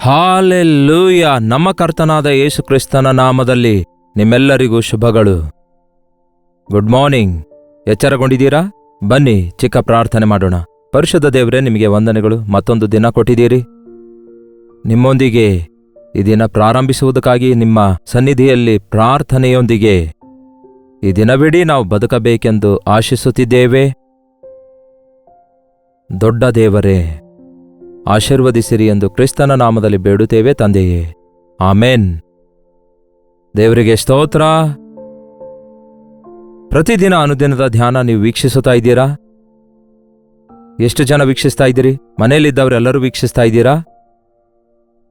Hallelujah. ನಮ್ಮ ಕರ್ತನಾದ ಯೇಸು ಕ್ರಿಸ್ತನ ನಾಮದಲ್ಲಿ ನಿಮ್ಮೆಲ್ಲರಿಗೂ ಶುಭಗಳು. Good morning. ಎಚ್ಚರಗೊಂಡಿದ್ದೀರಾ? ಬನ್ನಿ ಚಿಕ್ಕ ಪ್ರಾರ್ಥನೆ ಮಾಡೋಣ. ಪರಿಶುದ್ಧ ದೇವರೇ, ನಿಮಗೆ ವಂದನೆಗಳು. ಮತ್ತೊಂದು ದಿನ ಕೊಟ್ಟಿದ್ದೀರಿ. ನಿಮ್ಮೊಂದಿಗೆ ಈ ದಿನ ಪ್ರಾರಂಭಿಸುವುದಕ್ಕಾಗಿ ನಿಮ್ಮ ಸನ್ನಿಧಿಯಲ್ಲಿ ಪ್ರಾರ್ಥನೆಯೊಂದಿಗೆ ಈ ದಿನವಿಡೀ ನಾವು ಬದುಕಬೇಕೆಂದು ಆಶಿಸುತ್ತಿದ್ದೇವೆ. ದೊಡ್ಡ ದೇವರೇ, ಆಶೀರ್ವದಿಸಿರಿ ಎಂದು ಕ್ರಿಸ್ತನ ನಾಮದಲ್ಲಿ ಬೇಡುತ್ತೇವೆ ತಂದೆಯೇ, ಆಮೇನ್. ದೇವರಿಗೆ ಸ್ತೋತ್ರ. ಪ್ರತಿದಿನ ಅನುದಿನದ ಧ್ಯಾನ ನೀವು ವೀಕ್ಷಿಸುತ್ತಾ ಇದ್ದೀರಾ? ಎಷ್ಟು ಜನ ವೀಕ್ಷಿಸ್ತಾ ಇದ್ದೀರಿ? ಮನೆಯಲ್ಲಿದ್ದವರೆಲ್ಲರೂ ವೀಕ್ಷಿಸ್ತಾ ಇದ್ದೀರಾ?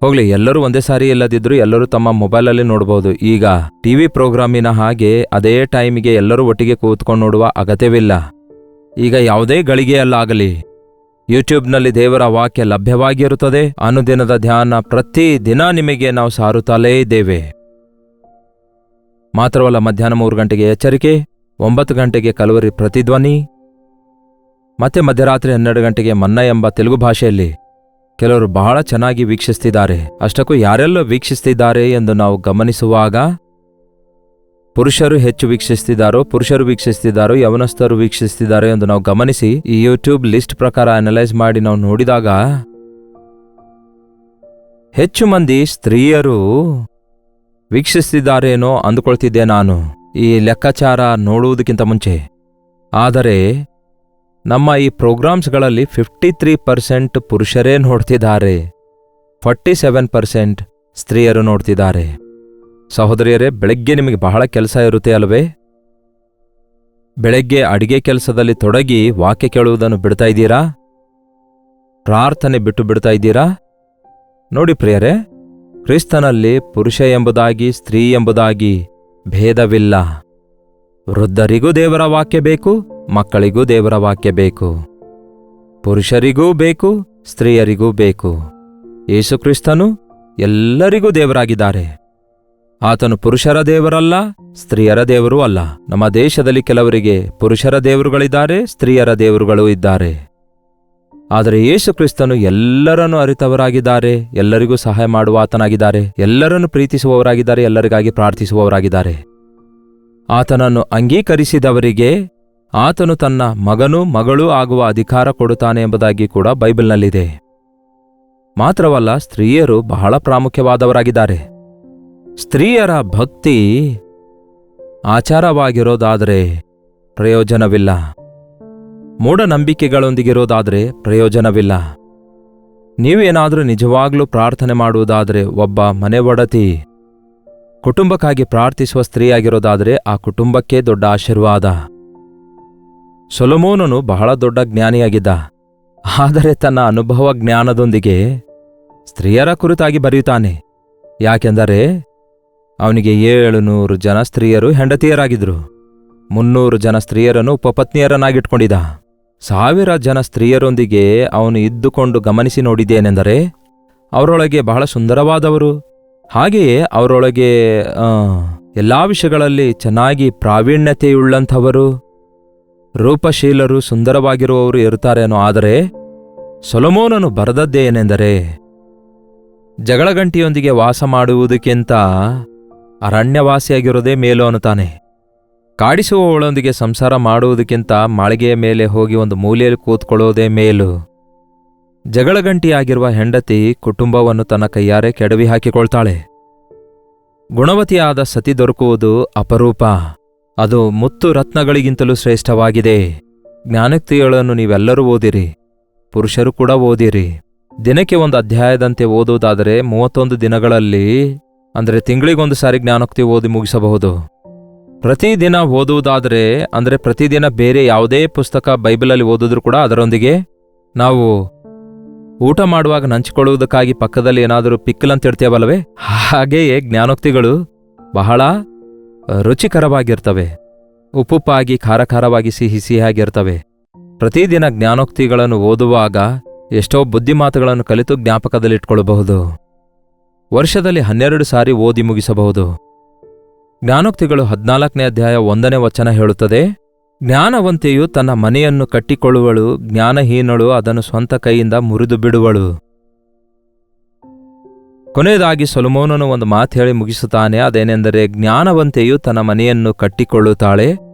ಹೋಗ್ಲಿ, ಎಲ್ಲರೂ ಒಂದೇ ಸಾರಿ ಇಲ್ಲದಿದ್ದರೂ ಎಲ್ಲರೂ ತಮ್ಮ ಮೊಬೈಲಲ್ಲಿ ನೋಡಬಹುದು. ಈಗ ಟಿವಿ ಪ್ರೋಗ್ರಾಮಿನ ಹಾಗೆ ಅದೇ ಟೈಮಿಗೆ ಎಲ್ಲರೂ ಒಟ್ಟಿಗೆ ಕೂತ್ಕೊಂಡು ನೋಡುವ ಅಗತ್ಯವಿಲ್ಲ. ಈಗ ಯಾವುದೇ ಗಳಿಗೆಯಲ್ಲಾಗಲಿ ಯೂಟ್ಯೂಬ್ನಲ್ಲಿ ದೇವರ ವಾಕ್ಯ ಲಭ್ಯವಾಗಿರುತ್ತದೆ. ಅನುದಿನದ ಧ್ಯಾನ ಪ್ರತಿ ದಿನ ನಿಮಗೆ ನಾವು ಸಾರುತ್ತಲೇ ಇದ್ದೇವೆ. ಮಾತ್ರವಲ್ಲ, ಮಧ್ಯಾಹ್ನ 3 ಗಂಟೆಗೆ ಎಚ್ಚರಿಕೆ, 9 ಗಂಟೆಗೆ ಕಲವರಿ ಪ್ರತಿಧ್ವನಿ, ಮತ್ತೆ ಮಧ್ಯರಾತ್ರಿ 12 ಗಂಟೆಗೆ ಮನ್ನಾ ಎಂಬ ತೆಲುಗು ಭಾಷೆಯಲ್ಲಿ ಕೆಲವರು ಬಹಳ ಚೆನ್ನಾಗಿ ವೀಕ್ಷಿಸ್ತಿದ್ದಾರೆ. ಅಷ್ಟಕ್ಕೂ ಯಾರೆಲ್ಲ ವೀಕ್ಷಿಸ್ತಿದ್ದಾರೆ ಎಂದು ನಾವು ಗಮನಿಸುವಾಗ ಪುರುಷರು ಹೆಚ್ಚು ವೀಕ್ಷಿಸ್ತಿದ್ದಾರೋ ಯವನಸ್ಥರು ವೀಕ್ಷಿಸ್ತಿದ್ದಾರೋ ಎಂದು ನಾವು ಗಮನಿಸಿ ಈ ಯೂಟ್ಯೂಬ್ ಲಿಸ್ಟ್ ಪ್ರಕಾರ ಅನಲೈಸ್ ಮಾಡಿ ನಾವು ನೋಡಿದಾಗ ಹೆಚ್ಚು ಮಂದಿ ಸ್ತ್ರೀಯರು ವೀಕ್ಷಿಸ್ತಿದ್ದಾರೇನೋ ಅಂದುಕೊಳ್ತಿದ್ದೆ ನಾನು ಈ ಲೆಕ್ಕಾಚಾರ ನೋಡುವುದಕ್ಕಿಂತ ಮುಂಚೆ. ಆದರೆ ನಮ್ಮ ಈ ಪ್ರೋಗ್ರಾಮ್ಸ್ಗಳಲ್ಲಿ 53% ಪುರುಷರೇ ನೋಡ್ತಿದ್ದಾರೆ, 47% ಸ್ತ್ರೀಯರು ನೋಡ್ತಿದ್ದಾರೆ. ಸಹೋದರಿಯರೇ, ಬೆಳಗ್ಗೆ ನಿಮಗೆ ಬಹಳ ಕೆಲಸ ಇರುತ್ತೆ ಅಲ್ವೇ? ಬೆಳಗ್ಗೆ ಅಡಿಗೆ ಕೆಲಸದಲ್ಲಿ ತೊಡಗಿ ವಾಕ್ಯ ಕೇಳುವುದನ್ನು ಬಿಡ್ತಾ ಇದ್ದೀರಾ? ಪ್ರಾರ್ಥನೆ ಬಿಡ್ತಾ ಇದ್ದೀರಾ? ನೋಡಿ ಪ್ರಿಯರೇ, ಕ್ರಿಸ್ತನಲ್ಲಿ ಪುರುಷ ಎಂಬುದಾಗಿ ಸ್ತ್ರೀ ಎಂಬುದಾಗಿ ಭೇದವಿಲ್ಲ. ವೃದ್ಧರಿಗೂ ದೇವರ ವಾಕ್ಯ ಬೇಕು, ಮಕ್ಕಳಿಗೂ ದೇವರ ವಾಕ್ಯ ಬೇಕು, ಪುರುಷರಿಗೂ ಬೇಕು, ಸ್ತ್ರೀಯರಿಗೂ ಬೇಕು. ಯೇಸು ಕ್ರಿಸ್ತನು ಎಲ್ಲರಿಗೂ ದೇವರಾಗಿದ್ದಾರೆ. ಆತನು ಪುರುಷರ ದೇವರಲ್ಲ, ಸ್ತ್ರೀಯರ ದೇವರೂ ಅಲ್ಲ. ನಮ್ಮ ದೇಶದಲ್ಲಿ ಕೆಲವರಿಗೆ ಪುರುಷರ ದೇವರುಗಳಿದ್ದಾರೆ, ಸ್ತ್ರೀಯರ ದೇವರುಗಳೂ ಇದ್ದಾರೆ. ಆದರೆ ಯೇಸು ಕ್ರಿಸ್ತನು ಎಲ್ಲರನ್ನೂ ಅರಿತವರಾಗಿದ್ದಾರೆ, ಎಲ್ಲರಿಗೂ ಸಹಾಯ ಮಾಡುವ ಆತನಾಗಿದ್ದಾರೆ, ಎಲ್ಲರನ್ನು ಪ್ರೀತಿಸುವವರಾಗಿದ್ದಾರೆ, ಎಲ್ಲರಿಗಾಗಿ ಪ್ರಾರ್ಥಿಸುವವರಾಗಿದ್ದಾರೆ. ಆತನನ್ನು ಅಂಗೀಕರಿಸಿದವರಿಗೆ ಆತನು ತನ್ನ ಮಗನೂ ಮಗಳೂ ಆಗುವ ಅಧಿಕಾರ ಕೊಡುತ್ತಾನೆ ಎಂಬುದಾಗಿ ಕೂಡ ಬೈಬಲ್ನಲ್ಲಿದೆ. ಮಾತ್ರವಲ್ಲ, ಸ್ತ್ರೀಯರು ಬಹಳ ಪ್ರಾಮುಖ್ಯವಾದವರಾಗಿದ್ದಾರೆ. ಸ್ತ್ರೀಯರ ಭಕ್ತಿ ಆಚಾರವಾಗಿರೋದಾದರೆ ಪ್ರಯೋಜನವಿಲ್ಲ, ಮೂಢನಂಬಿಕೆಗಳೊಂದಿಗಿರೋದಾದರೆ ಪ್ರಯೋಜನವಿಲ್ಲ. ನೀವೇನಾದರೂ ನಿಜವಾಗ್ಲೂ ಪ್ರಾರ್ಥನೆ ಮಾಡುವುದಾದರೆ, ಒಬ್ಬ ಮನೆ ಒಡತಿ ಕುಟುಂಬಕ್ಕಾಗಿ ಪ್ರಾರ್ಥಿಸುವ ಸ್ತ್ರೀಯಾಗಿರೋದಾದರೆ ಆ ಕುಟುಂಬಕ್ಕೆ ದೊಡ್ಡ ಆಶೀರ್ವಾದ. ಸೊಲೊಮೋನನು ಬಹಳ ದೊಡ್ಡ ಜ್ಞಾನಿಯಾಗಿದ್ದ. ಆದರೆ ತನ್ನ ಅನುಭವ ಜ್ಞಾನದೊಂದಿಗೆ ಸ್ತ್ರೀಯರ ಕುರಿತಾಗಿ ಬರೆಯುತ್ತಾನೆ. ಯಾಕೆಂದರೆ ಅವನಿಗೆ 700 ಜನ ಸ್ತ್ರೀಯರು ಹೆಂಡತಿಯರಾಗಿದ್ರು, 300 ಜನ ಸ್ತ್ರೀಯರನ್ನು ಉಪಪತ್ನಿಯರನ್ನಾಗಿಟ್ಕೊಂಡಿದ್ದ. 1000 ಜನ ಸ್ತ್ರೀಯರೊಂದಿಗೆ ಅವನು ಇದ್ದುಕೊಂಡು ಗಮನಿಸಿ ನೋಡಿದ್ದೇನೆಂದರೆ ಅವರೊಳಗೆ ಬಹಳ ಸುಂದರವಾದವರು, ಹಾಗೆಯೇ ಅವರೊಳಗೆ ಎಲ್ಲಾ ವಿಷಯಗಳಲ್ಲಿ ಚೆನ್ನಾಗಿ ಪ್ರಾವೀಣ್ಯತೆಯುಳ್ಳಂಥವರು, ರೂಪಶೀಲರು, ಸುಂದರವಾಗಿರುವವರು ಇರುತ್ತಾರೇನೋ. ಆದರೆ ಸೊಲೊಮೋನನು ಬರೆದದ್ದೇನೆಂದರೆ, ಜಗಳಗಂಟಿಯೊಂದಿಗೆ ವಾಸ ಮಾಡುವುದಕ್ಕಿಂತ ಅರಣ್ಯವಾಸಿಯಾಗಿರೋದೇ ಮೇಲು ಅನ್ನುತ್ತಾನೆ. ಕಾಡಿಸುವವಳೊಂದಿಗೆ ಸಂಸಾರ ಮಾಡುವುದಕ್ಕಿಂತ ಮಾಳಿಗೆಯ ಮೇಲೆ ಹೋಗಿ ಒಂದು ಮೂಲೆಯಲ್ಲಿ ಕೂತ್ಕೊಳ್ಳೋದೇ ಮೇಲು. ಜಗಳಗಂಟಿಯಾಗಿರುವ ಹೆಂಡತಿ ಕುಟುಂಬವನ್ನು ತನ್ನ ಕೈಯಾರೆ ಕೆಡವಿ ಹಾಕಿಕೊಳ್ತಾಳೆ. ಗುಣವತಿಯಾದ ಸತಿ ದೊರಕುವುದು ಅಪರೂಪ. ಅದು ಮುತ್ತು ರತ್ನಗಳಿಗಿಂತಲೂ ಶ್ರೇಷ್ಠವಾಗಿದೆ. ಜ್ಞಾನೋಕ್ತಿಗಳನ್ನು ನೀವೆಲ್ಲರೂ ಓದಿರಿ, ಪುರುಷರು ಕೂಡ ಓದಿರಿ. ದಿನಕ್ಕೆ 1 ಅಧ್ಯಾಯದಂತೆ ಓದುವುದಾದರೆ 31 ದಿನಗಳಲ್ಲಿ, ಅಂದರೆ ತಿಂಗಳಿಗೊಂದು ಸಾರಿ ಜ್ಞಾನೋಕ್ತಿ ಓದಿ ಮುಗಿಸಬಹುದು. ಪ್ರತಿದಿನ ಓದುವುದಾದರೆ, ಅಂದರೆ ಪ್ರತಿದಿನ ಬೇರೆ ಯಾವುದೇ ಪುಸ್ತಕ ಬೈಬಲಲ್ಲಿ ಓದಿದ್ರೂ ಕೂಡ ಅದರೊಂದಿಗೆ ನಾವು ಊಟ ಮಾಡುವಾಗ ನಂಚಿಕೊಳ್ಳುವುದಕ್ಕಾಗಿ ಪಕ್ಕದಲ್ಲಿ ಏನಾದರೂ ಪಿಕ್ಕಲ್ ಅಂತ ಇಡ್ತೇವಲ್ಲವೇ, ಹಾಗೆಯೇ ಜ್ಞಾನೋಕ್ತಿಗಳು ಬಹಳ ರುಚಿಕರವಾಗಿರ್ತವೆ. ಉಪ್ಪುಪ್ಪಾಗಿ, ಖಾರಖಾರವಾಗಿ, ಸಿಹಿಯಾಗಿರ್ತವೆ. ಪ್ರತಿದಿನ ಜ್ಞಾನೋಕ್ತಿಗಳನ್ನು ಓದುವಾಗ ಎಷ್ಟೋ ಬುದ್ಧಿಮಾತುಗಳನ್ನು ಕಲಿತು ಜ್ಞಾಪಕದಲ್ಲಿಟ್ಕೊಳ್ಳಬಹುದು. ವರ್ಷದಲ್ಲಿ 12 ಸಾರಿ ಓದಿ ಮುಗಿಸಬಹುದು. ಜ್ಞಾನೋಕ್ತಿಗಳು 14ನೇ ಅಧ್ಯಾಯ 1ನೇ ವಚನ ಹೇಳುತ್ತದೆ, ಜ್ಞಾನವಂತೆಯು ತನ್ನ ಮನೆಯನ್ನು ಕಟ್ಟಿಕೊಳ್ಳುವಳು, ಜ್ಞಾನಹೀನಳು ಅದನ್ನು ಸ್ವಂತ ಕೈಯಿಂದ ಮುರಿದು ಬಿಡುವಳು. ಕೊನೆಯದಾಗಿ ಸೊಲೊಮೋನನು ಒಂದು ಮಾತು ಹೇಳಿ ಮುಗಿಸುತ್ತಾನೆ. ಅದೇನೆಂದರೆ, ಜ್ಞಾನವಂತೆಯು ತನ್ನ ಮನೆಯನ್ನು ಕಟ್ಟಿಕೊಳ್ಳುತ್ತಾಳೆ,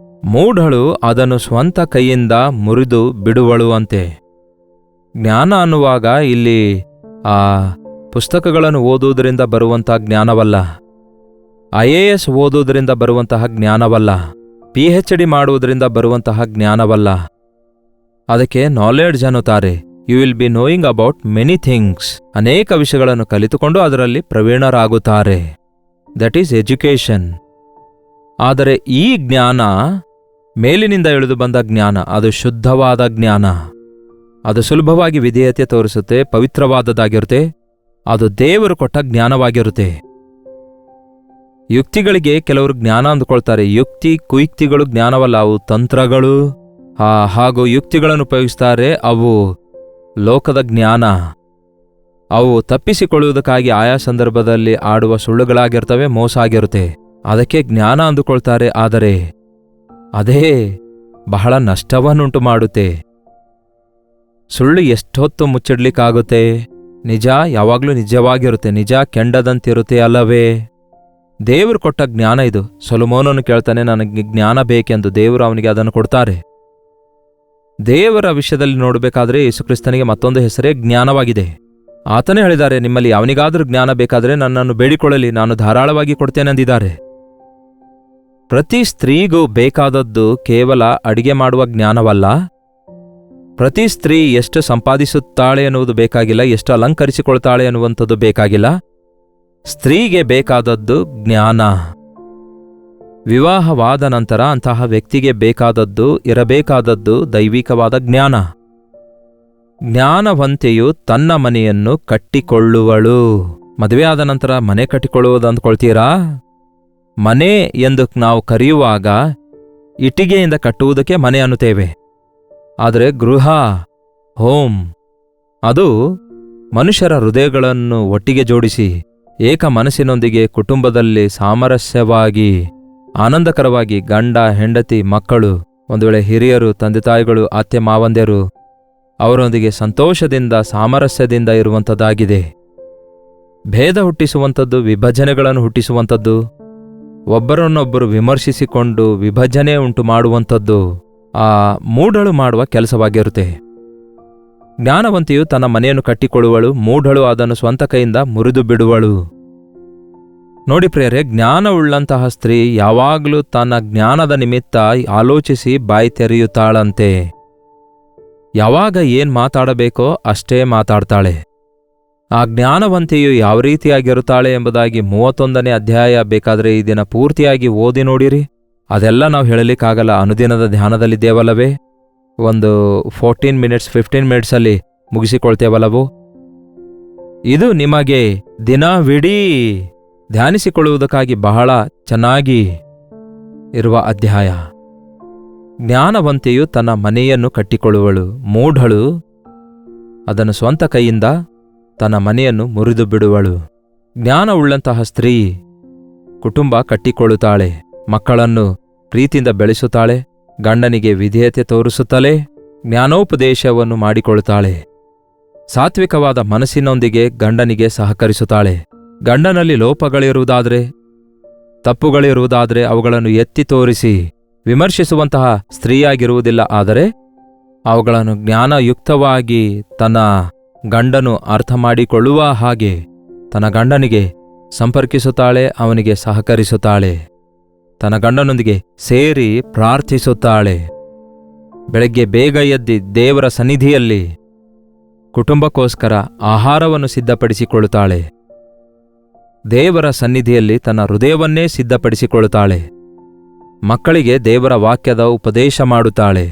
ಮೂಢಳು ಅದನ್ನು ಸ್ವಂತ ಕೈಯಿಂದ ಮುರಿದು ಬಿಡುವಳು ಅಂತೆ. ಜ್ಞಾನ ಅನ್ನುವಾಗ ಇಲ್ಲಿ ಆ ಪುಸ್ತಕಗಳನ್ನು ಓದುವುದರಿಂದ ಬರುವಂಥ ಜ್ಞಾನವಲ್ಲ, IAS ಓದುವುದರಿಂದ ಬರುವಂತಹ ಜ್ಞಾನವಲ್ಲ, PhD ಮಾಡುವುದರಿಂದ ಬರುವಂತಹ ಜ್ಞಾನವಲ್ಲ. ಅದಕ್ಕೆ ನಾಲೆಡ್ಜ್ ಅನ್ನುತ್ತಾರೆ. You will be knowing about many things. ಅನೇಕ ವಿಷಯಗಳನ್ನು ಕಲಿತುಕೊಂಡು ಅದರಲ್ಲಿ ಪ್ರವೀಣರಾಗುತ್ತಾರೆ. That is education. ಆದರೆ ಈ ಜ್ಞಾನ ಮೇಲಿನಿಂದ ಇಳಿದು ಬಂದ ಜ್ಞಾನ, ಅದು ಶುದ್ಧವಾದ ಜ್ಞಾನ. ಅದು ಸುಲಭವಾಗಿ ವಿಧೇಯತೆ ತೋರಿಸುತ್ತೆ, ಪವಿತ್ರವಾದದ್ದಾಗಿರುತ್ತೆ. ಅದು ದೇವರು ಕೊಟ್ಟ ಜ್ಞಾನವಾಗಿರುತ್ತೆ. ಯುಕ್ತಿಗಳಿಗೆ ಕೆಲವರು ಜ್ಞಾನ ಅಂದುಕೊಳ್ತಾರೆ. ಕುಯುಕ್ತಿಗಳು ಜ್ಞಾನವಲ್ಲ, ಅವು ತಂತ್ರಗಳು. ಹಾಗೂ ಯುಕ್ತಿಗಳನ್ನು ಉಪಯೋಗಿಸ್ತಾರೆ, ಅವು ಲೋಕದ ಜ್ಞಾನ. ಅವು ತಪ್ಪಿಸಿಕೊಳ್ಳುವುದಕ್ಕಾಗಿ ಆಯಾ ಸಂದರ್ಭದಲ್ಲಿ ಆಡುವ ಸುಳ್ಳುಗಳಾಗಿರ್ತವೆ, ಮೋಸ ಆಗಿರುತ್ತೆ. ಅದಕ್ಕೆ ಜ್ಞಾನ ಅಂದುಕೊಳ್ತಾರೆ. ಆದರೆ ಅದೇ ಬಹಳ ನಷ್ಟವನ್ನುಂಟು ಮಾಡುತ್ತೆ. ಸುಳ್ಳು ಎಷ್ಟೊತ್ತು ಮುಚ್ಚಿಡ್ಲಿಕ್ಕಾಗುತ್ತೆ? ನಿಜ ಯಾವಾಗಲೂ ನಿಜವಾಗಿರುತ್ತೆ. ನಿಜ ಕೆಂಡದಂತಿರುತ್ತೆ ಅಲ್ಲವೇ? ದೇವರು ಕೊಟ್ಟ ಜ್ಞಾನ ಇದು. ಸೊಲೊಮೋನನು ಕೇಳ್ತಾನೆ, ನನಗೆ ಜ್ಞಾನ ಬೇಕೆಂದು. ದೇವರು ಅವನಿಗೆ ಅದನ್ನು ಕೊಡ್ತಾರೆ. ದೇವರ ವಿಷಯದಲ್ಲಿ ನೋಡಬೇಕಾದ್ರೆ ಯೇಸುಕ್ರಿಸ್ತನಿಗೆ ಮತ್ತೊಂದು ಹೆಸರೇ ಜ್ಞಾನವಾಗಿದೆ. ಆತನೇ ಹೇಳಿದ್ದಾರೆ, ನಿಮ್ಮಲ್ಲಿ ಯಾವನಿಗಾದರೂ ಜ್ಞಾನ ಬೇಕಾದರೆ ನನ್ನನ್ನು ಬೇಡಿಕೊಳ್ಳಲಿ, ನಾನು ಧಾರಾಳವಾಗಿ ಕೊಡ್ತೇನೆಂದಿದ್ದಾರೆ. ಪ್ರತಿ ಸ್ತ್ರೀಗೂ ಬೇಕಾದದ್ದು ಕೇವಲ ಅಡಿಗೆ ಮಾಡುವ ಜ್ಞಾನವಲ್ಲ. ಪ್ರತಿ ಸ್ತ್ರೀ ಎಷ್ಟು ಸಂಪಾದಿಸುತ್ತಾಳೆ ಎನ್ನುವುದು ಬೇಕಾಗಿಲ್ಲ, ಎಷ್ಟು ಅಲಂಕರಿಸಿಕೊಳ್ತಾಳೆ ಎನ್ನುವಂಥದ್ದು ಬೇಕಾಗಿಲ್ಲ. ಸ್ತ್ರೀಗೆ ಬೇಕಾದದ್ದು ಜ್ಞಾನ. ವಿವಾಹವಾದ ನಂತರ ಅಂತಹ ವ್ಯಕ್ತಿಗೆ ಬೇಕಾದದ್ದು, ಇರಬೇಕಾದದ್ದು ದೈವಿಕವಾದ ಜ್ಞಾನ. ಜ್ಞಾನವಂತೆಯು ತನ್ನ ಮನೆಯನ್ನು ಕಟ್ಟಿಕೊಳ್ಳುವಳು. ಮದುವೆಯಾದ ನಂತರ ಮನೆ ಕಟ್ಟಿಕೊಳ್ಳುವುದು ಅಂದ್ಕೊಳ್ತೀರಾ? ಮನೆ ಎಂದು ನಾವು ಕರೆಯುವಾಗ ಇಟ್ಟಿಗೆಯಿಂದ ಕಟ್ಟುವುದಕ್ಕೆ ಮನೆ ಅನ್ನುತ್ತೇವೆ. ಆದರೆ ಗೃಹ, ಹೋಮ್, ಅದು ಮನುಷ್ಯರ ಹೃದಯಗಳನ್ನು ಒಟ್ಟಿಗೆ ಜೋಡಿಸಿ ಏಕ ಮನಸ್ಸಿನೊಂದಿಗೆ ಕುಟುಂಬದಲ್ಲಿ ಸಾಮರಸ್ಯವಾಗಿ ಆನಂದಕರವಾಗಿ ಗಂಡ, ಹೆಂಡತಿ, ಮಕ್ಕಳು, ಒಂದು ವೇಳೆ ಹಿರಿಯರು, ತಂದೆ ತಾಯಿಗಳು, ಅತ್ತೆ ಮಾವಂದಿರು ಅವರೊಂದಿಗೆ ಸಂತೋಷದಿಂದ ಸಾಮರಸ್ಯದಿಂದ ಇರುವಂಥದ್ದಾಗಿದೆ. ಭೇದ ಹುಟ್ಟಿಸುವಂಥದ್ದು, ವಿಭಜನೆಗಳನ್ನು ಹುಟ್ಟಿಸುವಂಥದ್ದು, ಒಬ್ಬರನ್ನೊಬ್ಬರು ವಿಮರ್ಶಿಸಿಕೊಂಡು ವಿಭಜನೆ ಉಂಟು ಮಾಡುವಂಥದ್ದು ಆ ಮೂಢಳು ಮಾಡುವ ಕೆಲಸವಾಗಿರುತ್ತೆ. ಜ್ಞಾನವಂತೆಯು ತನ್ನ ಮನೆಯನ್ನು ಕಟ್ಟಿಕೊಳ್ಳುವಳು, ಮೂಢಳು ಅದನ್ನು ಸ್ವಂತ ಕೈಯಿಂದ ಮುರಿದು ಬಿಡುವಳು. ನೋಡಿ ಪ್ರಿಯರೇ, ಜ್ಞಾನವುಳ್ಳಂತಹ ಸ್ತ್ರೀ ಯಾವಾಗಲೂ ತನ್ನ ಜ್ಞಾನದ ನಿಮಿತ್ತ ಆಲೋಚಿಸಿ ಬಾಯಿ ತೆರೆಯುತ್ತಾಳಂತೆ. ಯಾವಾಗ ಏನ್ ಮಾತಾಡಬೇಕೋ ಅಷ್ಟೇ ಮಾತಾಡ್ತಾಳೆ. ಆ ಜ್ಞಾನವಂತೆಯು ಯಾವ ರೀತಿಯಾಗಿರುತ್ತಾಳೆ ಎಂಬುದಾಗಿ 31ನೇ ಅಧ್ಯಾಯ ಬೇಕಾದರೆ ಈ ದಿನ ಪೂರ್ತಿಯಾಗಿ ಓದಿ ನೋಡಿರಿ. ಅದೆಲ್ಲ ನಾವು ಹೇಳಲಿಕ್ಕಾಗಲ್ಲ, ಅನುದಿನದ ಧ್ಯಾನದಲ್ಲಿದ್ದೇವಲ್ಲವೇ? ಒಂದು 14 ಮಿನಿಟ್ಸ್ 15 ಮಿನಿಟ್ಸಲ್ಲಿ ಮುಗಿಸಿಕೊಳ್ತೇವಲ್ಲವೋ? ಇದು ನಿಮಗೆ ದಿನವಿಡೀ ಧ್ಯಾನಿಸಿಕೊಳ್ಳುವುದಕ್ಕಾಗಿ ಬಹಳ ಚೆನ್ನಾಗಿ ಇರುವ ಅಧ್ಯಾಯ. ಜ್ಞಾನವಂತೆಯು ತನ್ನ ಮನೆಯನ್ನು ಕಟ್ಟಿಕೊಳ್ಳುವಳು, ಮೂಢಳು ಅದನ್ನು ಸ್ವಂತ ಕೈಯಿಂದ ತನ್ನ ಮನೆಯನ್ನು ಮುರಿದು ಬಿಡುವಳು. ಜ್ಞಾನವುಳ್ಳಂತಹ ಸ್ತ್ರೀ ಕುಟುಂಬ ಕಟ್ಟಿಕೊಳ್ಳುತ್ತಾಳೆ, ಮಕ್ಕಳನ್ನು ಪ್ರೀತಿಯಿಂದ ಬೆಳೆಸುತ್ತಾಳೆ, ಗಂಡನಿಗೆ ವಿಧೇಯತೆ ತೋರಿಸುತ್ತಲೇ ಜ್ಞಾನೋಪದೇಶವನ್ನು ಮಾಡಿಕೊಳ್ಳುತ್ತಾಳೆ. ಸಾತ್ವಿಕವಾದ ಮನಸ್ಸಿನೊಂದಿಗೆ ಗಂಡನಿಗೆ ಸಹಕರಿಸುತ್ತಾಳೆ. ಗಂಡನಲ್ಲಿ ಲೋಪಗಳಿರುವುದಾದರೆ, ತಪ್ಪುಗಳಿರುವುದಾದರೆ ಅವುಗಳನ್ನು ಎತ್ತಿ ತೋರಿಸಿ ವಿಮರ್ಶಿಸುವಂತಹ ಸ್ತ್ರೀಯಾಗಿರುವುದಿಲ್ಲ. ಆದರೆ ಅವುಗಳನ್ನು ಜ್ಞಾನಯುಕ್ತವಾಗಿ ತನ್ನ ಗಂಡನು ಅರ್ಥ ಮಾಡಿಕೊಳ್ಳುವ ಹಾಗೆ ತನ್ನ ಗಂಡನಿಗೆ ಸಂಪರ್ಕಿಸುತ್ತಾಳೆ, ಅವನಿಗೆ ಸಹಕರಿಸುತ್ತಾಳೆ, ತನ್ನ ಗಂಡನೊಂದಿಗೆ ಸೇರಿ ಪ್ರಾರ್ಥಿಸುತ್ತಾಳೆ. ಬೆಳಗ್ಗೆ ಬೇಗ ಎದ್ದಿ ದೇವರ ಸನ್ನಿಧಿಯಲ್ಲಿ ಕುಟುಂಬಕ್ಕೋಸ್ಕರ ಆಹಾರವನ್ನು ಸಿದ್ಧಪಡಿಸಿಕೊಳ್ಳುತ್ತಾಳೆ. ದೇವರ ಸನ್ನಿಧಿಯಲ್ಲಿ ತನ್ನ ಹೃದಯವನ್ನೇ ಸಿದ್ಧಪಡಿಸಿಕೊಳ್ಳುತ್ತಾಳೆ. ಮಕ್ಕಳಿಗೆ ದೇವರ ವಾಕ್ಯದ ಉಪದೇಶ ಮಾಡುತ್ತಾಳೆ.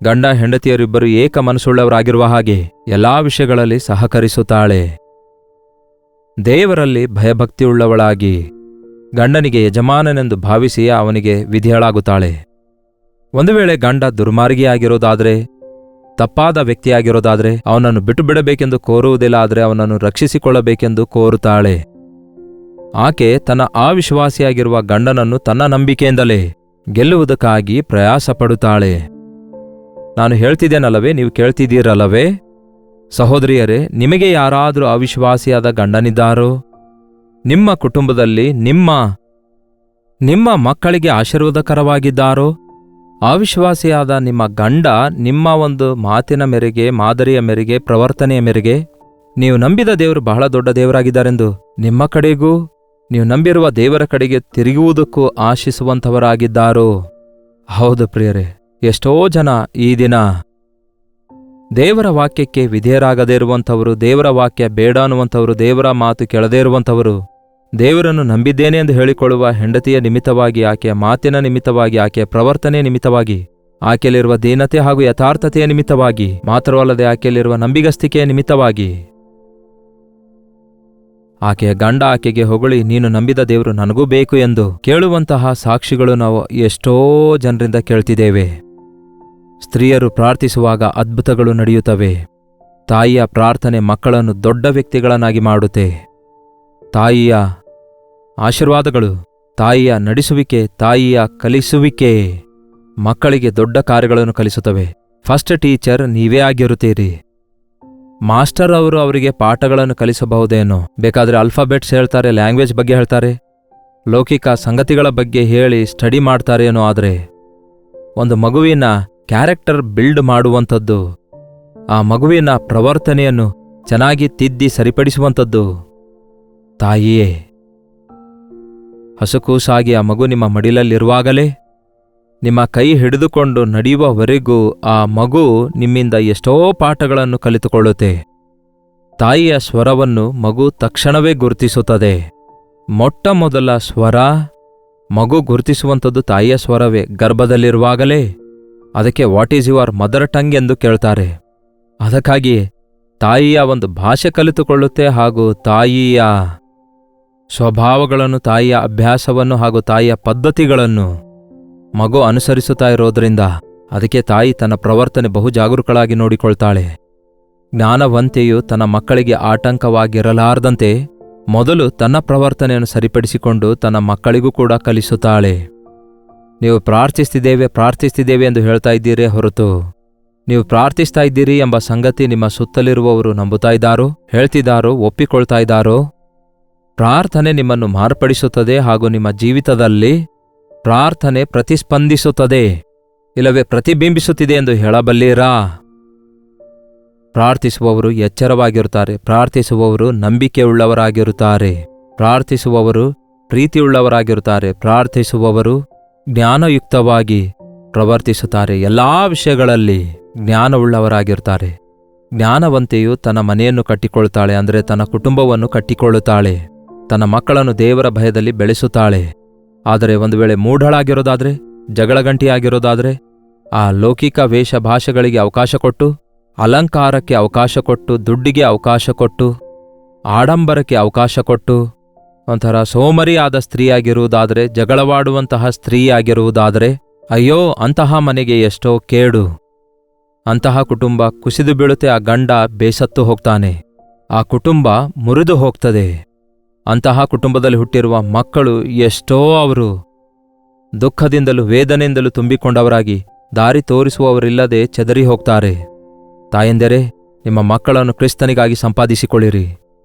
ಗಂಡ ಹೆಂಡತಿಯರಿಬ್ಬರು ಏಕ ಮನಸ್ಸುಳ್ಳವರಾಗಿರುವ ಹಾಗೆ ಎಲ್ಲಾ ವಿಷಯಗಳಲ್ಲಿ ಸಹಕರಿಸುತ್ತಾಳೆ. ದೇವರಲ್ಲಿ ಭಯಭಕ್ತಿಯುಳ್ಳವಳಾಗಿ ಗಂಡನಿಗೆ ಯಜಮಾನನೆಂದು ಭಾವಿಸಿ ಅವನಿಗೆ ವಿಧೇಯಳಾಗುತ್ತಾಳೆ. ಒಂದು ವೇಳೆ ಗಂಡ ದುರ್ಮಾರ್ಗಿಯಾಗಿರೋದಾದರೆ, ತಪ್ಪಾದ ವ್ಯಕ್ತಿಯಾಗಿರೋದಾದರೆ ಅವನನ್ನು ಬಿಟ್ಟು ಬಿಡಬೇಕೆಂದು ಕೋರುವುದಿಲ್ಲ, ಆದರೆ ಅವನನ್ನು ರಕ್ಷಿಸಿಕೊಳ್ಳಬೇಕೆಂದು ಕೋರುತ್ತಾಳೆ. ಆಕೆ ತನ್ನ ಅವಿಶ್ವಾಸಿಯಾಗಿರುವ ಗಂಡನನ್ನು ತನ್ನ ನಂಬಿಕೆಯಿಂದಲೇ ಗೆಲ್ಲುವುದಕ್ಕಾಗಿ ಪ್ರಯಾಸಪಡುತ್ತಾಳೆ. ನಾನು ಹೇಳ್ತಿದ್ದೇನಲ್ಲವೇ? ನೀವು ಕೇಳ್ತಿದ್ದೀರಲ್ಲವೇ? ಸಹೋದರಿಯರೇ, ನಿಮಗೆ ಯಾರಾದರೂ ಅವಿಶ್ವಾಸಿಯಾದ ಗಂಡನಿದ್ದಾರೋ? ನಿಮ್ಮ ಕುಟುಂಬದಲ್ಲಿ ನಿಮ್ಮ ಮಕ್ಕಳಿಗೆ ಆಶೀರ್ವಾದಕರವಾಗಿದ್ದಾರೋ? ಅವಿಶ್ವಾಸಿಯಾದ ನಿಮ್ಮ ಗಂಡ ನಿಮ್ಮ ಒಂದು ಮಾತಿನ ಮೇರೆಗೆ, ಮಾದರಿಯ ಮೇರೆಗೆ, ಪ್ರವರ್ತನೆಯ ಮೇರೆಗೆ ನೀವು ನಂಬಿದ ದೇವರು ಬಹಳ ದೊಡ್ಡ ದೇವರಾಗಿದ್ದಾರೆಂದು ನಿಮ್ಮ ಕಡೆಗೂ ನೀವು ನಂಬಿರುವ ದೇವರ ಕಡೆಗೆ ತಿರುಗುವುದಕ್ಕೂ ಆಶಿಸುವಂಥವರಾಗಿದ್ದಾರೋ? ಹೌದು ಪ್ರಿಯರೇ, ಎಷ್ಟೋ ಜನ ಈ ದಿನ ದೇವರ ವಾಕ್ಯಕ್ಕೆ ವಿಧೇಯರಾಗದೇ ಇರುವಂಥವರು, ದೇವರ ವಾಕ್ಯ ಬೇಡ ಅನ್ನುವಂಥವರು, ದೇವರ ಮಾತು ಕೇಳದೇ ಇರುವಂಥವರು, ದೇವರನ್ನು ನಂಬಿದ್ದೇನೆ ಎಂದು ಹೇಳಿಕೊಳ್ಳುವ ಹೆಂಡತಿಯ ನಿಮಿತ್ತವಾಗಿ, ಆಕೆಯ ಮಾತಿನ ನಿಮಿತ್ತವಾಗಿ, ಆಕೆಯ ಪ್ರವರ್ತನೆಯ ನಿಮಿತ್ತವಾಗಿ, ಆಕೆಯಲ್ಲಿರುವ ದೀನತೆ ಹಾಗೂ ಯಥಾರ್ಥತೆಯ ನಿಮಿತ್ತವಾಗಿ, ಮಾತ್ರವಲ್ಲದೆ ಆಕೆಯಲ್ಲಿರುವ ನಂಬಿಗಸ್ತಿಕೆಯ ನಿಮಿತ್ತವಾಗಿ ಆಕೆಯ ಗಂಡ ಆಕೆಗೆ ಹೊಗಳಿ, ನೀನು ನಂಬಿದ ದೇವರು ನನಗೂ ಬೇಕು ಎಂದು ಕೇಳುವಂತಹ ಸಾಕ್ಷಿಗಳು ನಾವು ಎಷ್ಟೋ ಜನರಿಂದ ಕೇಳ್ತಿದ್ದೇವೆ. ಸ್ತ್ರೀಯರು ಪ್ರಾರ್ಥಿಸುವಾಗ ಅದ್ಭುತಗಳು ನಡೆಯುತ್ತವೆ. ತಾಯಿಯ ಪ್ರಾರ್ಥನೆ ಮಕ್ಕಳನ್ನು ದೊಡ್ಡ ವ್ಯಕ್ತಿಗಳನ್ನಾಗಿ ಮಾಡುತ್ತೆ. ತಾಯಿಯ ಆಶೀರ್ವಾದಗಳು, ತಾಯಿಯ ನಡೆಸುವಿಕೆ, ತಾಯಿಯ ಕಲಿಸುವಿಕೆ ಮಕ್ಕಳಿಗೆ ದೊಡ್ಡ ಕಾರ್ಯಗಳನ್ನು ಕಲಿಸುತ್ತವೆ. ಫಸ್ಟ್ ಟೀಚರ್ ನೀವೇ ಆಗಿರುತ್ತೀರಿ. ಮಾಸ್ಟರ್ ಅವರು ಅವರಿಗೆ ಪಾಠಗಳನ್ನು ಕಲಿಸಬಹುದೇನೋ, ಬೇಕಾದರೆ ಅಲ್ಫಾಬೆಟ್ಸ್ ಹೇಳ್ತಾರೆ, ಲ್ಯಾಂಗ್ವೇಜ್ ಬಗ್ಗೆ ಹೇಳ್ತಾರೆ, ಲೌಕಿಕ ಸಂಗತಿಗಳ ಬಗ್ಗೆ ಹೇಳಿ ಸ್ಟಡಿ ಮಾಡ್ತಾರೇನೋ. ಆದರೆ ಒಂದು ಮಗುವಿನ ಕ್ಯಾರೆಕ್ಟರ್ ಬಿಲ್ಡ್ ಮಾಡುವಂಥದ್ದು, ಆ ಮಗುವಿನ ಪ್ರವರ್ತನೆಯನ್ನು ಚೆನ್ನಾಗಿ ತಿದ್ದಿ ಸರಿಪಡಿಸುವಂಥದ್ದು ತಾಯಿಯೇ. ಹಸುಕೂಸಾಗಿ ಆ ಮಗು ನಿಮ್ಮ ಮಡಿಲಲ್ಲಿರುವಾಗಲೇ ನಿಮ್ಮ ಕೈ ಹಿಡಿದುಕೊಂಡು ನಡೆಯುವವರೆಗೂ ಆ ಮಗು ನಿಮ್ಮಿಂದ ಎಷ್ಟೋ ಪಾಠಗಳನ್ನು ಕಲಿತುಕೊಳ್ಳುತ್ತೆ. ತಾಯಿಯ ಸ್ವರವನ್ನು ಮಗು ತಕ್ಷಣವೇ ಗುರುತಿಸುತ್ತದೆ. ಮೊಟ್ಟ ಮೊದಲ ಸ್ವರ ಮಗು ಗುರುತಿಸುವಂಥದ್ದು ತಾಯಿಯ ಸ್ವರವೇ. ಗರ್ಭದಲ್ಲಿರುವಾಗಲೇ ಅದಕ್ಕೆ what is your mother tongue ಎಂದು ಕೇಳ್ತಾರೆ. ಅದಕ್ಕಾಗಿ ತಾಯಿಯ ಒಂದು ಭಾಷೆ ಕಲಿತುಕೊಳ್ಳುತ್ತೆ, ಹಾಗೂ ತಾಯಿಯ ಸ್ವಭಾವಗಳನ್ನು, ತಾಯಿಯ ಅಭ್ಯಾಸವನ್ನು ಹಾಗೂ ತಾಯಿಯ ಪದ್ಧತಿಗಳನ್ನು ಮಗು ಅನುಸರಿಸುತ್ತಾ ಇರೋದ್ರಿಂದ ಅದಕ್ಕೆ ತಾಯಿ ತನ್ನ ಪ್ರವರ್ತನೆ ಬಹು ಜಾಗರೂಕಳಾಗಿ ನೋಡಿಕೊಳ್ತಾಳೆ. ಜ್ಞಾನವಂತೆಯು ತನ್ನ ಮಕ್ಕಳಿಗೆ ಆಟಂಕವಾಗಿರಲಾರದಂತೆ ಮೊದಲು ತನ್ನ ಪ್ರವರ್ತನೆಯನ್ನು ಸರಿಪಡಿಸಿಕೊಂಡು ತನ್ನ ಮಕ್ಕಳಿಗೂ ಕೂಡ ಕಲಿಸುತ್ತಾಳೆ. ನೀವು ಪ್ರಾರ್ಥಿಸ್ತಿದ್ದೇವೆ ಎಂದು ಹೇಳ್ತಾ ಇದ್ದೀರೇ ಹೊರತು, ನೀವು ಪ್ರಾರ್ಥಿಸ್ತಾ ಇದ್ದೀರಿ ಎಂಬ ಸಂಗತಿ ನಿಮ್ಮ ಸುತ್ತಲಿರುವವರು ನಂಬುತ್ತಾ ಇದ್ದಾರೋ, ಹೇಳ್ತಿದ್ದಾರೋ, ಒಪ್ಪಿಕೊಳ್ತಾ ಇದ್ದಾರೋ? ಪ್ರಾರ್ಥನೆ ನಿಮ್ಮನ್ನು ಮಾರ್ಪಡಿಸುತ್ತದೆ ಹಾಗೂ ನಿಮ್ಮ ಜೀವಿತದಲ್ಲಿ ಪ್ರಾರ್ಥನೆ ಪ್ರತಿಸ್ಪಂದಿಸುತ್ತದೆ, ಇಲ್ಲವೇ ಪ್ರತಿಬಿಂಬಿಸುತ್ತಿದೆ ಎಂದು ಹೇಳಬಲ್ಲಿರಾ? ಪ್ರಾರ್ಥಿಸುವವರು ಎಚ್ಚರವಾಗಿರುತ್ತಾರೆ, ಪ್ರಾರ್ಥಿಸುವವರು ನಂಬಿಕೆಯುಳ್ಳವರಾಗಿರುತ್ತಾರೆ, ಪ್ರಾರ್ಥಿಸುವವರು ಪ್ರೀತಿಯುಳ್ಳವರಾಗಿರುತ್ತಾರೆ, ಪ್ರಾರ್ಥಿಸುವವರು ಜ್ಞಾನಯುಕ್ತವಾಗಿ ಪ್ರವರ್ತಿಸುತ್ತಾರೆ, ಎಲ್ಲಾ ವಿಷಯಗಳಲ್ಲಿ ಜ್ಞಾನವುಳ್ಳವರಾಗಿರುತ್ತಾರೆ. ಜ್ಞಾನವಂತೆಯು ತನ್ನ ಮನೆಯನ್ನು ಕಟ್ಟಿಕೊಳ್ಳುತ್ತಾಳೆ, ಅಂದರೆ ತನ್ನ ಕುಟುಂಬವನ್ನು ಕಟ್ಟಿಕೊಳ್ಳುತ್ತಾಳೆ, ತನ್ನ ಮಕ್ಕಳನ್ನು ದೇವರ ಭಯದಲ್ಲಿ ಬೆಳೆಸುತ್ತಾಳೆ. ಆದರೆ ಒಂದು ವೇಳೆ ಮೂಢಳಾಗಿರೋದಾದರೆ, ಜಗಳಗಂಟಿಯಾಗಿರೋದಾದರೆ, ಆ ಲೌಕಿಕ ವೇಷ ಭಾಷೆಗಳಿಗೆ ಅವಕಾಶ ಕೊಟ್ಟು, ಅಲಂಕಾರಕ್ಕೆ ಅವಕಾಶ ಕೊಟ್ಟು, ದುಡ್ಡಿಗೆ ಅವಕಾಶ ಕೊಟ್ಟು, ಆಡಂಬರಕ್ಕೆ ಅವಕಾಶ ಕೊಟ್ಟು, ಒಂಥರ ಸೋಮರಿಯಾದ ಸ್ತ್ರೀಯಾಗಿರುವುದಾದರೆ, ಜಗಳವಾಡುವಂತಹ ಸ್ತ್ರೀಯಾಗಿರುವುದಾದರೆ, ಅಯ್ಯೋ ಅಂತಹ ಮನೆಗೆ ಎಷ್ಟೋ ಕೇಡು. ಅಂತಹ ಕುಟುಂಬ ಕುಸಿದು ಬೀಳುತ್ತೆ, ಆ ಗಂಡ ಬೇಸತ್ತು ಹೋಗ್ತಾನೆ, ಆ ಕುಟುಂಬ ಮುರಿದು ಹೋಗ್ತದೆ. ಅಂತಹ ಕುಟುಂಬದಲ್ಲಿ ಹುಟ್ಟಿರುವ ಮಕ್ಕಳು ಎಷ್ಟೋ ಅವರು ದುಃಖದಿಂದಲೂ ವೇದನೆಯಿಂದಲೂ ತುಂಬಿಕೊಂಡವರಾಗಿ ದಾರಿ ತೋರಿಸುವವರಿಲ್ಲದೆ ಚೆದರಿ ಹೋಗ್ತಾರೆ. ತಾಯಂದಿರೇ, ನಿಮ್ಮ ಮಕ್ಕಳನ್ನು ಕ್ರಿಸ್ತನಿಗಾಗಿ ಸಂಪಾದಿಸಿಕೊಳ್ಳಿರಿ.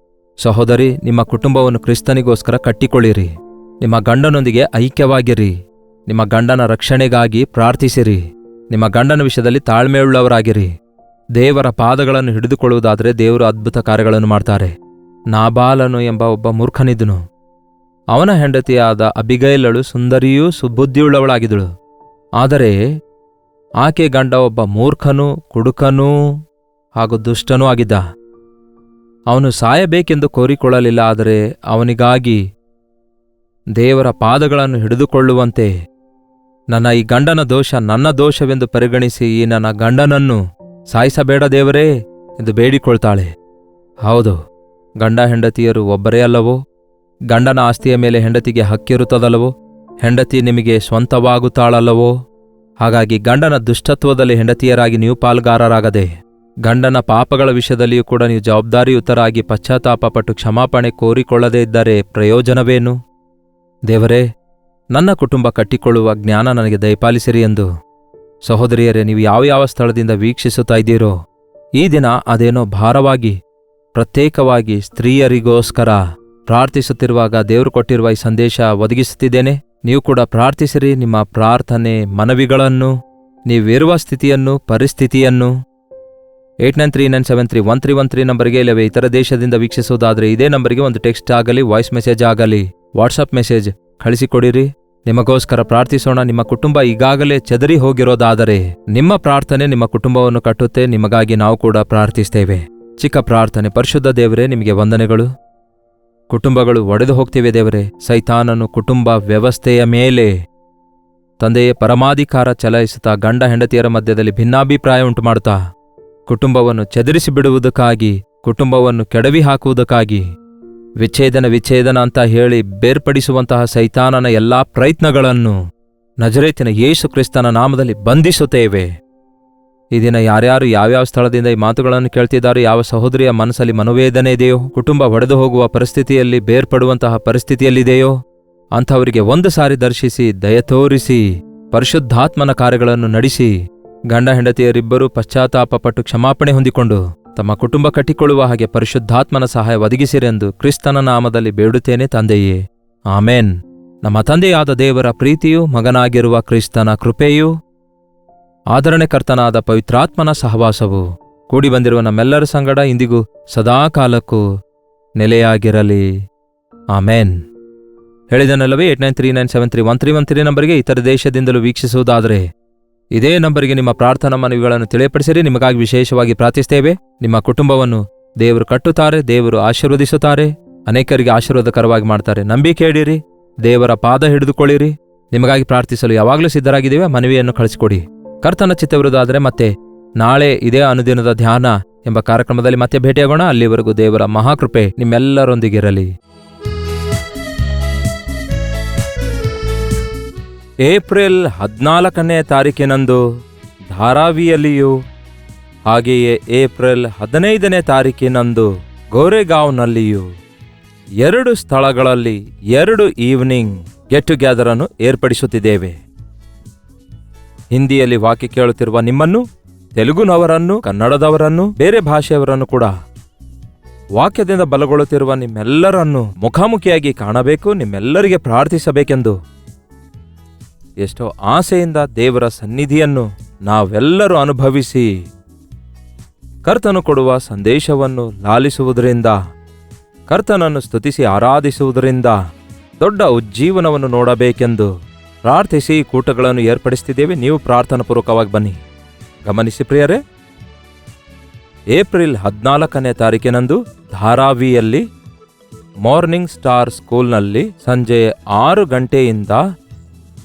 ಸಹೋದರಿ, ನಿಮ್ಮ ಕುಟುಂಬವನ್ನು ಕ್ರಿಸ್ತನಿಗೋಸ್ಕರ ಕಟ್ಟಿಕೊಳ್ಳಿರಿ. ನಿಮ್ಮ ಗಂಡನೊಂದಿಗೆ ಐಕ್ಯವಾಗಿರಿ. ನಿಮ್ಮ ಗಂಡನ ರಕ್ಷಣೆಗಾಗಿ ಪ್ರಾರ್ಥಿಸಿರಿ. ನಿಮ್ಮ ಗಂಡನ ವಿಷಯದಲ್ಲಿ ತಾಳ್ಮೆಯುಳ್ಳವರಾಗಿರಿ. ದೇವರ ಪಾದಗಳನ್ನು ಹಿಡಿದುಕೊಳ್ಳುವುದಾದರೆ ದೇವರು ಅದ್ಭುತ ಕಾರ್ಯಗಳನ್ನು ಮಾಡ್ತಾರೆ. ನಾಬಾಲನು ಎಂಬ ಒಬ್ಬ ಮೂರ್ಖನಿದ್ದನು. ಅವನ ಹೆಂಡತಿಯಾದ ಅಬಿಗೈಲಳು ಸುಂದರಿಯೂ ಸುಬುದ್ಧಿಯುಳ್ಳವಳಾಗಿದ್ದಳು. ಆದರೆ ಆಕೆ ಗಂಡ ಒಬ್ಬ ಮೂರ್ಖನೂ, ಕುಡುಕನೂ ಹಾಗೂ ದುಷ್ಟನೂ ಆಗಿದ್ದ. ಅವನು ಸಾಯಬೇಕೆಂದು ಕೋರಿಕೊಳ್ಳಲಿಲ್ಲ, ಆದರೆ ಅವನಿಗಾಗಿ ದೇವರ ಪಾದಗಳನ್ನು ಹಿಡಿದುಕೊಳ್ಳುವಂತೆ, ನನ್ನ ಈ ಗಂಡನ ದೋಷ ನನ್ನ ದೋಷವೆಂದು ಪರಿಗಣಿಸಿ ಈ ನನ್ನ ಗಂಡನನ್ನು ಸಾಯಿಸಬೇಡ ದೇವರೇ ಎಂದು ಬೇಡಿಕೊಳ್ತಾಳೆ. ಹೌದು, ಗಂಡ ಹೆಂಡತಿಯರು ಒಬ್ಬರೇ ಅಲ್ಲವೋ? ಗಂಡನ ಆಸ್ತಿಯ ಮೇಲೆ ಹೆಂಡತಿಗೆ ಹಕ್ಕಿರುತ್ತದಲ್ಲವೋ? ಹೆಂಡತಿ ನಿಮಗೆ ಸ್ವಂತವಾಗುತ್ತಾಳಲ್ಲವೋ? ಹಾಗಾಗಿ ಗಂಡನ ದುಷ್ಟತ್ವದಲ್ಲಿ ಹೆಂಡತಿಯರಾಗಿ ನೀವು ಪಾಲ್ಗಾರರಾಗದೆ, ಗಂಡನ ಪಾಪಗಳ ವಿಷಯದಲ್ಲಿಯೂ ಕೂಡ ನೀವು ಜವಾಬ್ದಾರಿಯುತರಾಗಿ ಪಶ್ಚಾತ್ತಾಪಪಟ್ಟು ಕ್ಷಮಾಪಣೆ ಕೋರಿಕೊಳ್ಳದೇ ಇದ್ದರೆ ಪ್ರಯೋಜನವೇನು? ದೇವರೇ, ನನ್ನ ಕುಟುಂಬ ಕಟ್ಟಿಕೊಳ್ಳುವ ಜ್ಞಾನ ನನಗೆ ದಯಪಾಲಿಸಿರಿ ಎಂದು. ಸಹೋದರಿಯರೇ, ನೀವು ಯಾವ ಸ್ಥಳದಿಂದ ವೀಕ್ಷಿಸುತ್ತಾ ಇದ್ದೀರೋ, ಈ ದಿನ ಅದೇನೋ ಭಾರವಾಗಿ ಪ್ರತ್ಯೇಕವಾಗಿ ಸ್ತ್ರೀಯರಿಗೋಸ್ಕರ ಪ್ರಾರ್ಥಿಸುತ್ತಿರುವಾಗ ದೇವರು ಕೊಟ್ಟಿರುವ ಈ ಸಂದೇಶ ಒದಗಿಸುತ್ತಿದ್ದೇನೆ. ನೀವು ಕೂಡ ಪ್ರಾರ್ಥಿಸಿರಿ. ನಿಮ್ಮ ಪ್ರಾರ್ಥನೆ ಮನವಿಗಳನ್ನು, ನೀವಿರುವ ಸ್ಥಿತಿಯನ್ನು, ಪರಿಸ್ಥಿತಿಯನ್ನು 8939731313 ನಂಬರ್ಗೆ, ಇಲ್ಲವೇ ಇತರ ದೇಶದಿಂದ ವೀಕ್ಷಿಸುವುದಾದರೆ ಇದೇ ನಂಬರ್ಗೆ ಒಂದು ಟೆಕ್ಸ್ಟ್ ಆಗಲಿ, ವಾಯ್ಸ್ ಮೆಸೇಜ್ ಆಗಲಿ, ವಾಟ್ಸಪ್ ಮೆಸೇಜ್ ಕಳಿಸಿಕೊಡಿರಿ. ನಿಮಗೋಸ್ಕರ ಪ್ರಾರ್ಥಿಸೋಣ. ನಿಮ್ಮ ಕುಟುಂಬ ಈಗಾಗಲೇ ಚದರಿ ಹೋಗಿರೋದಾದರೆ ನಿಮ್ಮ ಪ್ರಾರ್ಥನೆ ನಿಮ್ಮ ಕುಟುಂಬವನ್ನು ಕಟ್ಟುತ್ತೆ. ನಿಮಗಾಗಿ ನಾವು ಕೂಡ ಪ್ರಾರ್ಥಿಸ್ತೇವೆ. ಚಿಕ್ಕ ಪ್ರಾರ್ಥನೆ. ಪರಿಶುದ್ಧ ದೇವರೇ, ನಿಮಗೆ ವಂದನೆಗಳು. ಕುಟುಂಬಗಳು ಒಡೆದು ಹೋಗ್ತಿವೆ ದೇವರೇ. ಸೈತಾನನು ಕುಟುಂಬ ವ್ಯವಸ್ಥೆಯ ಮೇಲೆ ತಂದೆಯೇ ಪರಮಾಧಿಕಾರ ಚಲಾಯಿಸುತ್ತಾ ಗಂಡ ಹೆಂಡತಿಯರ ಮಧ್ಯದಲ್ಲಿ ಭಿನ್ನಾಭಿಪ್ರಾಯ ಉಂಟು ಮಾಡುತ್ತಾ ಕುಟುಂಬವನ್ನು ಚದುರಿಸಿ ಬಿಡುವುದಕ್ಕಾಗಿ, ಕುಟುಂಬವನ್ನು ಕೆಡವಿ ಹಾಕುವುದಕ್ಕಾಗಿ ವಿಚ್ಛೇದನ ಅಂತ ಹೇಳಿ ಬೇರ್ಪಡಿಸುವಂತಹ ಸೈತಾನನ ಎಲ್ಲಾ ಪ್ರಯತ್ನಗಳನ್ನು ನಜರೇತಿನ ಯೇಸು ಕ್ರಿಸ್ತನ ನಾಮದಲ್ಲಿ ಬಂಧಿಸುತ್ತೇವೆ. ಈ ದಿನ ಯಾರ್ಯಾರು ಯಾವ್ಯಾವ ಸ್ಥಳದಿಂದ ಈ ಮಾತುಗಳನ್ನು ಕೇಳ್ತಿದ್ದಾರೋ, ಯಾವ ಸಹೋದರಿಯ ಮನಸ್ಸಲ್ಲಿ ಮನೋವೇದನೆ ಇದೆಯೋ, ಕುಟುಂಬ ಒಡೆದು ಹೋಗುವ ಪರಿಸ್ಥಿತಿಯಲ್ಲಿ, ಬೇರ್ಪಡುವಂತಹ ಪರಿಸ್ಥಿತಿಯಲ್ಲಿದೆಯೋ, ಅಂಥವರಿಗೆ ಒಂದು ಸಾರಿ ದರ್ಶಿಸಿ, ದಯ ತೋರಿಸಿ, ಪರಿಶುದ್ಧಾತ್ಮನ ಕಾರ್ಯಗಳನ್ನು ನಡೆಸಿ, ಗಂಡ ಹೆಂಡತಿಯರಿಬ್ಬರೂ ಪಶ್ಚಾತ್ತಾಪಪಟ್ಟು ಕ್ಷಮಾಪಣೆ ಹೊಂದಿಕೊಂಡು ತಮ್ಮ ಕುಟುಂಬ ಕಟ್ಟಿಕೊಳ್ಳುವ ಹಾಗೆ ಪರಿಶುದ್ಧಾತ್ಮನ ಸಹಾಯ ಒದಗಿಸಿರೆಂದು ಕ್ರಿಸ್ತನ ನಾಮದಲ್ಲಿ ಬೇಡುತ್ತೇನೆ ತಂದೆಯೇ, ಆಮೇನ್. ನಮ್ಮ ತಂದೆಯಾದ ದೇವರ ಪ್ರೀತಿಯೂ, ಮಗನಾಗಿರುವ ಕ್ರಿಸ್ತನ ಕೃಪೆಯೂ, ಆದರಣೆಕರ್ತನಾದ ಪವಿತ್ರಾತ್ಮನ ಸಹವಾಸವು ಕೂಡಿ ಬಂದಿರುವ ನಮ್ಮೆಲ್ಲರ ಸಂಗಡ ಇಂದಿಗೂ ಸದಾಕಾಲಕ್ಕೂ ನೆಲೆಯಾಗಿರಲಿ. ಆಮೇನ್. ಹೇಳಿದನಲ್ಲವೇ 8939731313 ನಂಬರಿಗೆ ಇತರ ದೇಶದಿಂದಲೂ ವೀಕ್ಷಿಸುವುದಾದರೆ ಇದೇ ನಂಬರಿಗೆ ನಿಮ್ಮ ಪ್ರಾರ್ಥನಾ ಮನವಿಗಳನ್ನು ತಿಳಿಯಪಡಿಸಿರಿ. ನಿಮಗಾಗಿ ವಿಶೇಷವಾಗಿ ಪ್ರಾರ್ಥಿಸ್ತೇವೆ. ನಿಮ್ಮ ಕುಟುಂಬವನ್ನು ದೇವರು ಕಟ್ಟುತ್ತಾರೆ, ದೇವರು ಆಶೀರ್ವದಿಸುತ್ತಾರೆ, ಅನೇಕರಿಗೆ ಆಶೀರ್ವಾದಕರವಾಗಿ ಮಾಡ್ತಾರೆ. ನಂಬಿಕೆ ಇಡಿರಿ, ದೇವರ ಪಾದ ಹಿಡಿದುಕೊಳ್ಳಿರಿ. ನಿಮಗಾಗಿ ಪ್ರಾರ್ಥಿಸಲು ಯಾವಾಗಲೂ ಸಿದ್ಧರಾಗಿದ್ದೇವೆ. ಮನವಿಯನ್ನು ಕಳಿಸಿಕೊಡಿ. ಕರ್ತನ ಚಿತ್ತವಿರುವುದಾದರೆ ಮತ್ತೆ ನಾಳೆ ಇದೇ ಅನುದಿನದ ಧ್ಯಾನ ಎಂಬ ಕಾರ್ಯಕ್ರಮದಲ್ಲಿ ಮತ್ತೆ ಭೇಟಿಯಾಗೋಣ. ಅಲ್ಲಿವರೆಗೂ ದೇವರ ಮಹಾಕೃಪೆ ನಿಮ್ಮೆಲ್ಲರೊಂದಿಗಿರಲಿ. ಏಪ್ರಿಲ್ 14ನೇ ತಾರೀಕಿನಂದು ಧಾರಾವಿಯಲ್ಲಿಯೂ, ಹಾಗೆಯೇ ಏಪ್ರಿಲ್ 15ನೇ ತಾರೀಕಿನಂದು ಗೋರೆಗಾಂವ್ನಲ್ಲಿಯೂ 2 ಸ್ಥಳಗಳಲ್ಲಿ 2 ಈವ್ನಿಂಗ್ ಗೆಟ್ ಟುಗೆದರ್ ಅನ್ನು ಏರ್ಪಡಿಸುತ್ತಿದ್ದೇವೆ. ಹಿಂದಿಯಲ್ಲಿ ವಾಕ್ಯ ಕೇಳುತ್ತಿರುವ ನಿಮ್ಮನ್ನು, ತೆಲುಗುನವರನ್ನು, ಕನ್ನಡದವರನ್ನು, ಬೇರೆ ಭಾಷೆಯವರನ್ನು ಕೂಡ ವಾಕ್ಯದಿಂದ ಬಲಗೊಳ್ಳುತ್ತಿರುವ ನಿಮ್ಮೆಲ್ಲರನ್ನು ಮುಖಾಮುಖಿಯಾಗಿ ಕಾಣಬೇಕು, ನಿಮ್ಮೆಲ್ಲರಿಗೆ ಪ್ರಾರ್ಥಿಸಬೇಕೆಂದು ಎಷ್ಟೋ ಆಸೆಯಿಂದ ದೇವರ ಸನ್ನಿಧಿಯನ್ನು ನಾವೆಲ್ಲರೂ ಅನುಭವಿಸಿ ಕರ್ತನು ಕೊಡುವ ಸಂದೇಶವನ್ನು ಲಾಲಿಸುವುದರಿಂದ, ಕರ್ತನನ್ನು ಸ್ತುತಿಸಿ ಆರಾಧಿಸುವುದರಿಂದ ದೊಡ್ಡ ಉಜ್ಜೀವನವನ್ನು ನೋಡಬೇಕೆಂದು ಪ್ರಾರ್ಥಿಸಿ ಕೂಟಗಳನ್ನು ಏರ್ಪಡಿಸುತ್ತಿದ್ದೇವೆ. ನೀವು ಪ್ರಾರ್ಥನಾಪೂರ್ವಕವಾಗಿ ಬನ್ನಿ. ಗಮನಿಸಿ ಪ್ರಿಯರೇ, ಏಪ್ರಿಲ್ 14ನೇ ತಾರೀಕಿನಂದು ಧಾರಾವಿಯಲ್ಲಿ ಮಾರ್ನಿಂಗ್ ಸ್ಟಾರ್ ಸ್ಕೂಲ್ನಲ್ಲಿ ಸಂಜೆ 6 ಗಂಟೆಯಿಂದ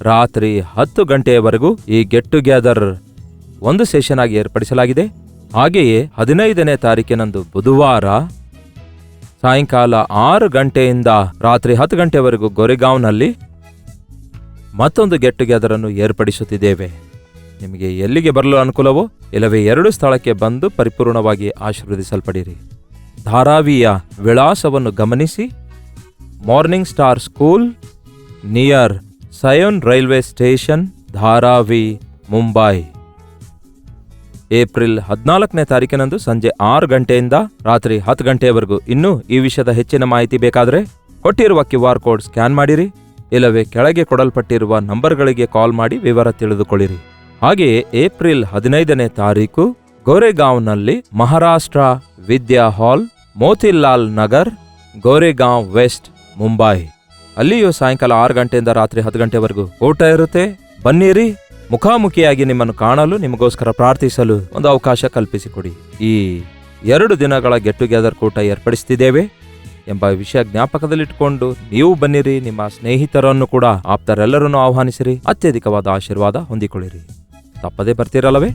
ರಾತ್ರಿ 10 ಗಂಟೆಯವರೆಗೂ ಈ ಗೆಟ್ ಟುಗೆದರ್ ಒಂದು ಸೆಷನ್ ಆಗಿ ಏರ್ಪಡಿಸಲಾಗಿದೆ. ಹಾಗೆಯೇ 15ನೇ ತಾರೀಕಿನಂದು ಬುಧವಾರ ಸಾಯಂಕಾಲ 6 ಗಂಟೆಯಿಂದ ರಾತ್ರಿ 10 ಗಂಟೆವರೆಗೂ ಗೋರೆಗಾಂವ್ನಲ್ಲಿ ಮತ್ತೊಂದು ಗೆಟ್ ಟುಗೆದರ್ ಅನ್ನು ಏರ್ಪಡಿಸುತ್ತಿದ್ದೇವೆ. ನಿಮಗೆ ಎಲ್ಲಿಗೆ ಬರಲು ಅನುಕೂಲವೋ ಇಲ್ಲವೇ 2 ಸ್ಥಳಕ್ಕೆ ಬಂದು ಪರಿಪೂರ್ಣವಾಗಿ ಆಶೀರ್ವದಿಸಲ್ಪಡಿರಿ. ಧಾರಾವಿಯ ವಿಳಾಸವನ್ನು ಗಮನಿಸಿ. Morning star school, near Sion railway station, Dharavi, Mumbai. April 14ನೇ ತಾರೀಕಿನಂದು ಸಂಜೆ 6 ಗಂಟೆಯಿಂದ ರಾತ್ರಿ 10 ಗಂಟೆಯವರೆಗೂ. ಇನ್ನೂ ಈ ವಿಷಯದ ಹೆಚ್ಚಿನ ಮಾಹಿತಿ ಬೇಕಾದರೆ ಕೊಟ್ಟಿರುವ QR ಕೋಡ್ ಸ್ಕ್ಯಾನ್ ಮಾಡಿರಿ, ಇಲ್ಲವೇ ಕೆಳಗೆ ಕೊಡಲ್ಪಟ್ಟಿರುವ ನಂಬರ್ಗಳಿಗೆ ಕಾಲ್ ಮಾಡಿ ವಿವರ ತಿಳಿದುಕೊಳ್ಳಿರಿ. ಹಾಗೆಯೇ ಏಪ್ರಿಲ್ 15ನೇ ತಾರೀಕು ಗೋರೆಗಾಂವ್ನಲ್ಲಿ ಮಹಾರಾಷ್ಟ್ರ ವಿದ್ಯಾ ಹಾಲ್, ಮೋತಿಲಾಲ್ ನಗರ್, ಗೋರೆಗಾಂವ್ ವೆಸ್ಟ್, ಮುಂಬೈ. ಅಲ್ಲಿಯೂ ಸಾಯಂಕಾಲ 6 ಗಂಟೆಯಿಂದ ರಾತ್ರಿ 10 ಗಂಟೆವರೆಗೂ ಊಟ ಇರುತ್ತೆ. ಬನ್ನಿರಿ. ಮುಖಾಮುಖಿಯಾಗಿ ನಿಮ್ಮನ್ನು ಕಾಣಲು, ನಿಮಗೋಸ್ಕರ ಪ್ರಾರ್ಥಿಸಲು ಒಂದು ಅವಕಾಶ ಕಲ್ಪಿಸಿಕೊಡಿ. ಈ 2 ದಿನಗಳ ಗೆಟ್ ಟುಗೆದರ್ ಕೂಟ ಏರ್ಪಡಿಸುತ್ತಿದ್ದೇವೆ ಎಂಬ ವಿಷಯ ಜ್ಞಾಪಕದಲ್ಲಿಟ್ಟುಕೊಂಡು ನೀವು ಬನ್ನಿರಿ. ನಿಮ್ಮ ಸ್ನೇಹಿತರನ್ನು ಕೂಡ, ಆಪ್ತರೆಲ್ಲರನ್ನು ಆಹ್ವಾನಿಸಿರಿ. ಅತ್ಯಧಿಕವಾದ ಆಶೀರ್ವಾದ ಹೊಂದಿಕೊಳ್ಳಿರಿ. ತಪ್ಪದೇ ಬರ್ತೀರಲ್ಲವೇ?